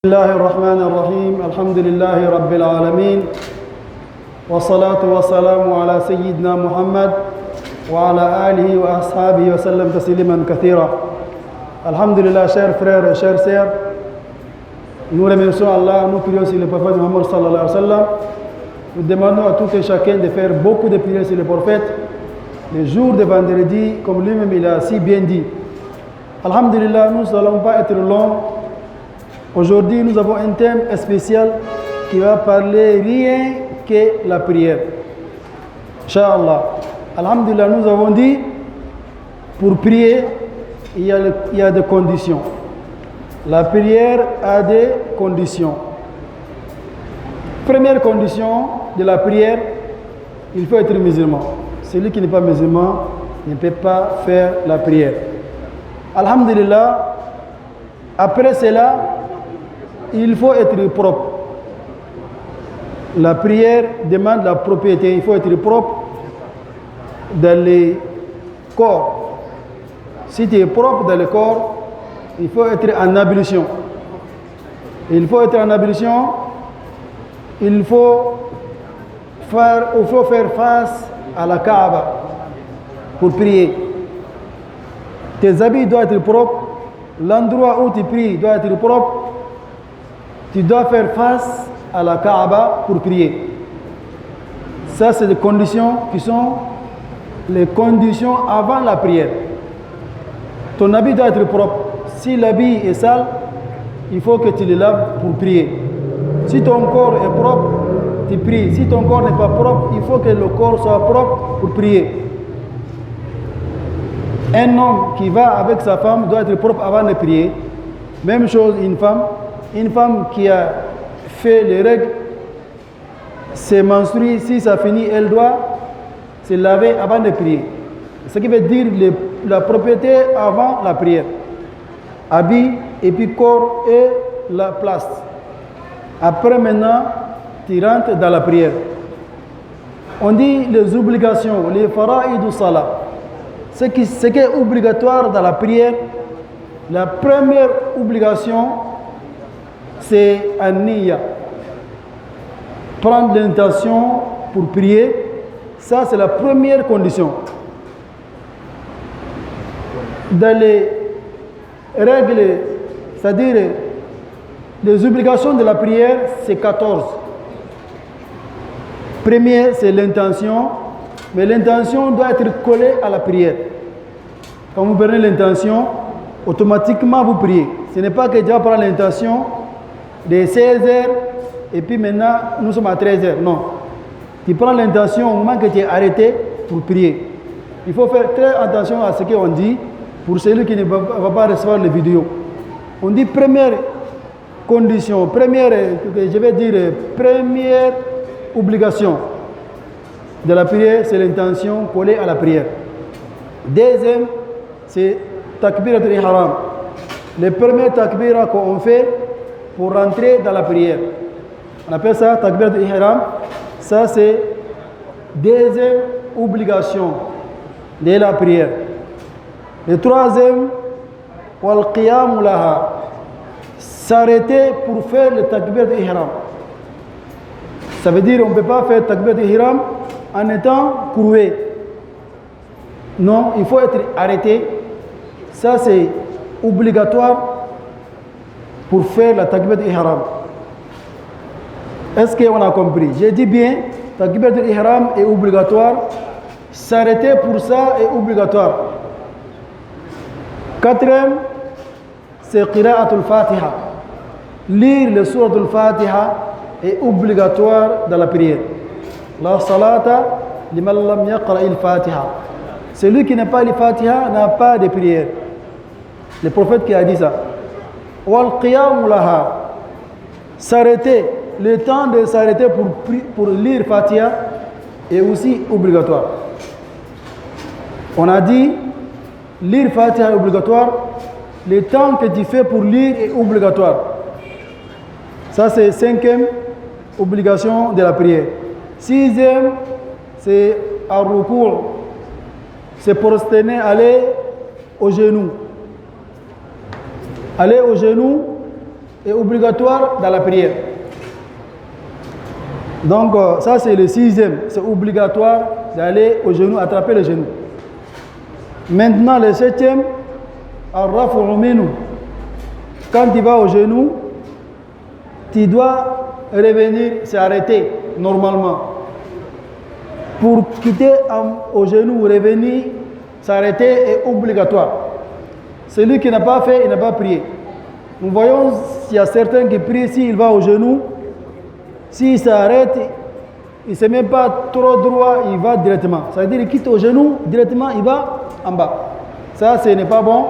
بسم الله الرحمن الرحيم الحمد لله رب العالمين والصلاة والسلام على سيدنا محمد وعلى آله وأصحابه وسلم تسليما كثيرا. Alhamdulillah, chers frères et chères sœurs, nous remercions Allah, nous prions sur le prophète Muhammad sallallahu alayhi wa sallam. Nous demandons à tout et chacun de faire beaucoup de prières sur le prophète les jours de vendredi, comme lui-même il a si bien dit. Alhamdulillah, nous n'allons pas être longs. Aujourd'hui, nous avons un thème spécial qui va parler rien que la prière. Inch'Allah. Alhamdulillah, nous avons dit, pour prier, il y a des conditions. La prière a des conditions. Première condition de la prière, il faut être musulman. Celui qui n'est pas musulman ne peut pas faire la prière. Alhamdulillah, après cela, il faut être propre. La prière demande la propriété. Il faut être propre dans le corps. Si tu es propre dans le corps, il faut être en ablution. Il faut être en ablution. Il faut faire face à la Kaaba pour prier. Tes habits doivent être propres. L'endroit où tu pries doit être propre. Tu dois faire face à la Kaaba pour prier. Ça, c'est des conditions qui sont les conditions avant la prière. Ton habit doit être propre. Si l'habit est sale, il faut que tu le laves pour prier. Si ton corps est propre, tu pries. Si ton corps n'est pas propre, il faut que le corps soit propre pour prier. Un homme qui va avec sa femme doit être propre avant de prier. Même chose, une femme. Une femme qui a fait les règles, s'est menstruée, si ça finit, elle doit se laver avant de prier. Ce qui veut dire la propriété avant la prière. Habit, et puis corps et la place. Après maintenant, tu rentres dans la prière. On dit les obligations, les fara'id du salat. Ce qui est obligatoire dans la prière, la première obligation, c'est an-niyya. Prendre l'intention pour prier, ça c'est la première condition. Dans les règles, c'est-à-dire les obligations de la prière, c'est 14. Premier, c'est l'intention, mais l'intention doit être collée à la prière. Quand vous prenez l'intention, automatiquement vous priez. Ce n'est pas que Dieu prend l'intention de 16h et puis maintenant nous sommes à 13h. Non. Tu prends l'intention au moment que tu es arrêté pour prier. Il faut faire très attention à ce qu'on dit pour celui qui ne va pas recevoir les vidéos. On dit première condition, première obligation de la prière, c'est l'intention collée à la prière. Deuxième, c'est takbirat al-ihram. Le premier takbira qu'on fait pour rentrer dans la prière. On appelle ça takbirat al-ihram. Ça, c'est deuxième obligation de la prière. Le troisième, wal qiyam laha. S'arrêter pour faire le takbirat al-ihram. Ça veut dire qu'on ne peut pas faire takbirat al-ihram en étant courbé. Non, il faut être arrêté. Ça, c'est obligatoire pour faire la takbirat al-ihram. Est-ce qu'on a compris? J'ai dit bien, takbirat al-ihram est obligatoire. S'arrêter pour ça est obligatoire. Quatrième, c'est qira'at al-Fatiha. Lire le surat al-Fatiha est obligatoire dans la prière. La salata liman lam yaqra al-Fatiha. Celui qui n'a pas le Fatiha n'a pas de prière. Le prophète qui a dit ça. Wal qiyam laha. S'arrêter, le temps de s'arrêter pour lire Fatiha est aussi obligatoire. On a dit, lire Fatiha est obligatoire. Le temps que tu fais pour lire est obligatoire. Ça, c'est cinquième obligation de la prière. Sixième, c'est ar-ruku'. C'est prosterner, aller au genou. Aller au genou est obligatoire dans la prière. Donc ça c'est le 6e, c'est obligatoire d'aller au genou, attraper le genou. Maintenant le 7e, al-rafu minhu. Quand tu vas au genou, tu dois revenir, s'arrêter normalement. Pour quitter au genou, revenir, s'arrêter est obligatoire. Celui qui n'a pas fait, il n'a pas prié. Nous voyons s'il y a certains qui prient, s'il va au genou, s'il s'arrête, il ne se met pas trop droit, il va directement. Ça veut dire qu'il quitte au genou, directement il va en bas. Ça, ce n'est pas bon.